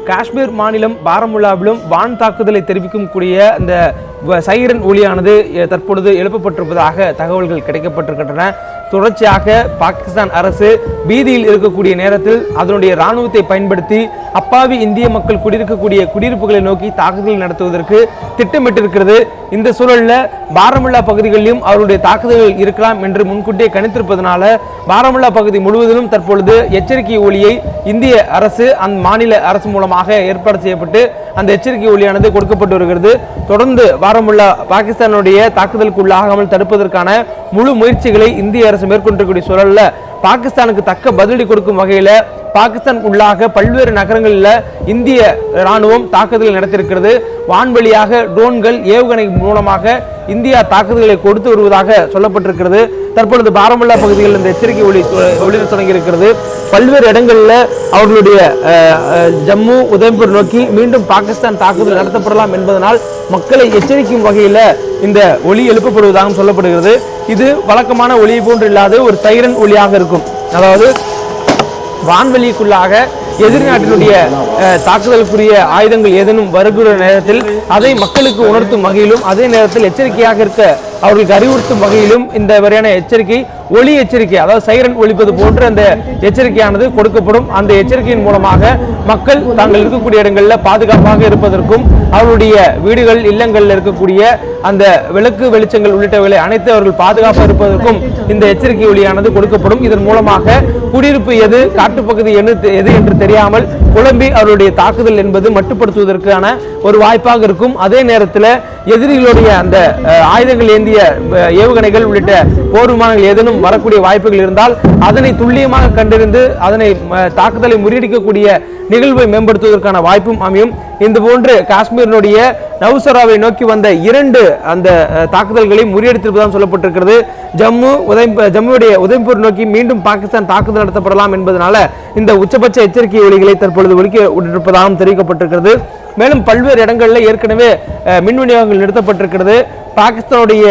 காஷ்மீர் மாநிலம் பாரமுல்லாவிலும் வான் தாக்குதலை தெரிவிக்கும் கூடிய அந்த சைரன் ஒலியானது தற்பொழுது எழுப்பப்பட்டிருப்பதாக தகவல்கள் கிடைக்கப்பட்டிருக்கின்றன. தொடர்ச்சியாக பாகிஸ்தான் அரசு பீதியில் இருக்கக்கூடிய நேரத்தில் அதனுடைய இராணுவத்தை பயன்படுத்தி அப்பாவி இந்திய மக்கள் குடியிருக்கக்கூடிய குடியிருப்புகளை நோக்கி தாக்குதல் நடத்துவதற்கு திட்டமிட்டிருக்கிறது. இந்த சூழலில் பாரமுல்லா பகுதிகளிலும் அவருடைய தாக்குதல்கள் இருக்கலாம் என்று முன்கூட்டியே கணித்திருப்பதனால பாரமுல்லா பகுதி முழுவதிலும் தற்பொழுது எச்சரிக்கை ஒலியை இந்திய அரசு அந்த மாநில அரசு மூலமாக ஏற்பாடு செய்யப்பட்டு அந்த எச்சரிக்கை ஒலியானது கொடுக்கப்பட்டு வருகிறது. தொடர்ந்து பாரமுல்லா பாகிஸ்தானுடைய தாக்குதலுக்கு உள்ளாகாமல் தடுப்பதற்கான முழு முயற்சிகளை இந்திய அரசு மேற்கொண்டிருக்கக்கூடிய சூழல்ல பாகிஸ்தானுக்கு தக்க பதிலடி கொடுக்கும் வகையில பாகிஸ்தான் உள்ளாக பல்வேறு நகரங்களில் இந்திய ராணுவம் தாக்குதல் நடத்தியிருக்கிறது. வான்வழியாக ட்ரோன்கள் ஏவுகணை மூலமாக இந்தியா தாக்குதல்களை கொடுத்து வருவதாக சொல்லப்பட்டிருக்கிறது. தற்பொழுது பாரமுல்லா பகுதிகளில் இந்த எச்சரிக்கை ஒளிர தொடங்கி இருக்கிறது. பல்வேறு இடங்களில் அவர்களுடைய ஜம்மு உதம்பூர் நோக்கி மீண்டும் பாகிஸ்தான் தாக்குதல் நடத்தப்படலாம் என்பதனால் மக்களை எச்சரிக்கும் வகையில் இந்த ஒலி எழுப்பப்படுவதாக சொல்லப்படுகிறது. இது வழக்கமான ஒலியை போன்று இல்லாத ஒரு சைரன் ஒலியாக இருக்கும். அதாவது வான்வெளிக்குள்ளாக எதிர்நாட்டினுடைய தாக்குதலுக்குரிய ஆயுதங்கள் ஏதேனும் வருகிற நேரத்தில் அதை மக்களுக்கு உணர்த்தும் வகையிலும் அதே நேரத்தில் எச்சரிக்கையாக இருக்க அவர்களுக்கு அறிவுறுத்தும் வகையிலும் இந்த வரையான எச்சரிக்கை ஒலி எச்சரிக்கை, அதாவது சைரன் ஒலிப்பது போன்ற அந்த எச்சரிக்கையானது கொடுக்கப்படும். அந்த எச்சரிக்கையின் மூலமாக மக்கள் தாங்கள் இருக்கக்கூடிய இடங்களில் பாதுகாப்பாக இருப்பதற்கும் அவருடைய வீடுகள் இல்லங்களில் இருக்கக்கூடிய அந்த விளக்கு வெளிச்சங்கள் உள்ளிட்டவைகளை அனைத்து அவர்கள் பாதுகாப்பாக இருப்பதற்கும் இந்த எச்சரிக்கை ஒலியானது கொடுக்கப்படும். இதன் மூலமாக குடியிருப்பு எது காட்டுப்பகுதி எது என்று தெரியாமல் குழம்பி அவருடைய தாக்குதல் என்பது மட்டுப்படுத்துவதற்கான ஒரு வாய்ப்பாக இருக்கும். அதே நேரத்தில் எதிரிகளுடைய அந்த ஆயுதங்கள் ஏந்திய ஏவுகணைகள் உள்ளிட்ட போர் விமானங்கள் ஏதேனும் வரக்கூடிய வாய்ப்புகள் இருந்தால் அதனை துல்லியமாக கண்டறிந்து அதனை தாக்குதலை முறியடிக்கக்கூடிய நிகழ்வை மேம்படுத்துவதற்கான வாய்ப்பும் அமையும். இந்த போன்று காஷ்மீரினுடைய நவ்சராவை நோக்கி வந்த 2 அந்த தாக்குதல்களை முறியடித்திருப்பதாக சொல்லப்பட்டிருக்கிறது. ஜம்முடைய உதம்பூர் நோக்கி மீண்டும் பாகிஸ்தான் தாக்குதல் நடத்தப்படலாம் என்பதனால இந்த உச்சபட்ச எச்சரிக்கை ஒலிகளை தற்பொழுது ஒலிக்க விட்டிருப்பதாகவும் தெரிவிக்கப்பட்டிருக்கிறது. மேலும் பல்வேறு இடங்களில் ஏற்கனவே மின் விநியோகங்கள் நிறுத்தப்பட்டிருக்கிறது. பாகிஸ்தானுடைய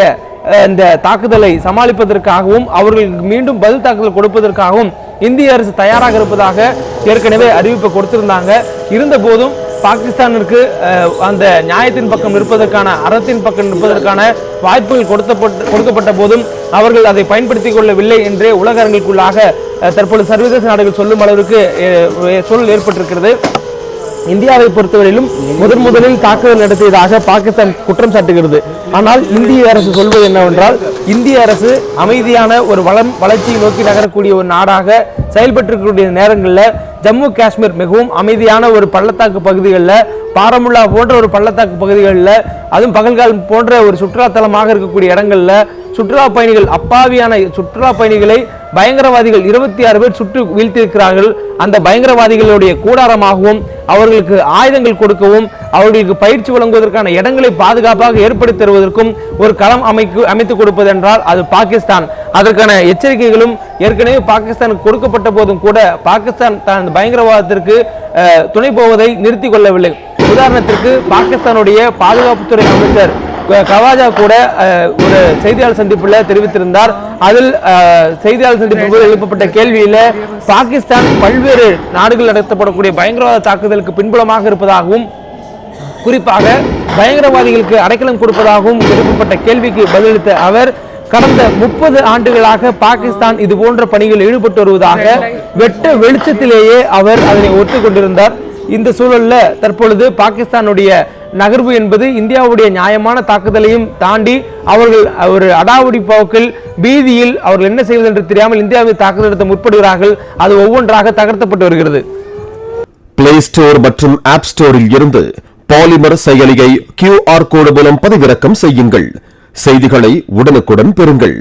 இந்த தாக்குதலை சமாளிப்பதற்காகவும் அவர்களுக்கு மீண்டும் பதில் தாக்குதல் கொடுப்பதற்காகவும் இந்திய அரசு தயாராக இருப்பதாக ஏற்கனவே அறிவிப்பை கொடுத்திருந்தாங்க. இருந்த போதும் பாகிஸ்தானிற்கு அந்த நியாயத்தின் பக்கம் நிற்பதற்கான அறத்தின் பக்கம் நிற்பதற்கான வாய்ப்புகள் கொடுக்கப்பட்ட போதும் அவர்கள் அதை பயன்படுத்திக் கொள்ளவில்லை என்றே உலக அரங்குக்குள்ளாக தற்பொழுது சர்வதேச நாடுகள் சொல்லும் அளவிற்கு சூழல் ஏற்பட்டிருக்கிறது. இந்தியாவை பொறுத்தவரையிலும் முதலில் தாக்குதல் நடத்தியதாக பாகிஸ்தான் குற்றம் சாட்டுகிறது. ஆனால் இந்திய அரசு சொல்வது என்னவென்றால் இந்திய அரசு அமைதியான ஒரு வளர்ச்சியை நோக்கி நகரக்கூடிய ஒரு நாடாக செயல்பட்டிருக்கக்கூடிய நேரங்களில் ஜம்மு காஷ்மீர் மிகவும் அமைதியான ஒரு பள்ளத்தாக்கு பகுதிகளில் பாரமுல்லா போன்ற ஒரு பள்ளத்தாக்கு பகுதிகளில் அதுவும் பகல்காலம் போன்ற ஒரு சுற்றுலாத்தலமாக இருக்கக்கூடிய இடங்களில் சுற்றுலா பயணிகள் அப்பாவியான சுற்றுலா பயணிகளை பயங்கரவாதிகள் 26 பேர் சுட்டு வீழ்த்தியிருக்கிறார்கள். அந்த பயங்கரவாதிகளுடைய கூடாரமாகவும் அவர்களுக்கு ஆயுதங்கள் கொடுக்கவும் அவர்களுக்கு பயிற்சி வழங்குவதற்கான இடங்களை பாதுகாப்பாக ஏற்படுத்தி தருவதற்கும் ஒரு களம் அமைத்துக் கொடுப்பது என்றால் அது பாகிஸ்தான். அதற்கான எச்சரிக்கைகளும் ஏற்கனவே பாகிஸ்தானுக்கு கொடுக்கப்பட்ட போதும் கூட பாகிஸ்தான் தான் பயங்கரவாதத்திற்கு துணை போவதை நிறுத்திக் கொள்ளவில்லை. உதாரணத்திற்கு பாகிஸ்தானுடைய பாதுகாப்புத்துறை அமைச்சர் கவாஜா கூட ஒரு செய்தியாளர் சந்திப்பில் தெரிவித்திருந்தார். அதில் செய்தியாளர் சந்திப்பு எழுப்பப்பட்ட கேள்வியில பாகிஸ்தான் பல்வேறு நாடுகள் நடத்தப்படக்கூடிய பயங்கரவாத தாக்குதலுக்கு பின்புலமாக இருப்பதாகவும் குறிப்பாக பயங்கரவாதிகளுக்கு அடைக்கலம் கொடுப்பதாகவும் எழுப்பப்பட்ட கேள்விக்கு பதிலளித்த அவர் கடந்த 30 ஆண்டுகளாக பாகிஸ்தான் இது போன்ற பணிகளில் ஈடுபட்டு வருவதாக வெட்ட வெளிச்சத்திலேயே அவர் அதனை ஒத்துக்கொண்டிருந்தார். இந்த சூழல்ல தற்பொழுது பாகிஸ்தானுடைய நகர்வு என்பது இந்தியாவுடைய நியாயமான தாக்குதலையும் தாண்டி அவர்கள் ஒரு அடாவடி போக்கில் பீதியில் அவர்கள் என்ன செய்வது என்று தெரியாமல் இந்தியாவை தாக்குதல் நடத்த முற்படுகிறார்கள். அது ஒவ்வொன்றாக தகர்த்தப்பட்டு வருகிறது. பிளே ஸ்டோர் மற்றும் ஆப் ஸ்டோரில் இருந்து பாலிமர் செயலியை QR கோடு மூலம் பதிவிறக்கம் செய்யுங்கள். செய்திகளை உடனுக்குடன் பெறுங்கள்.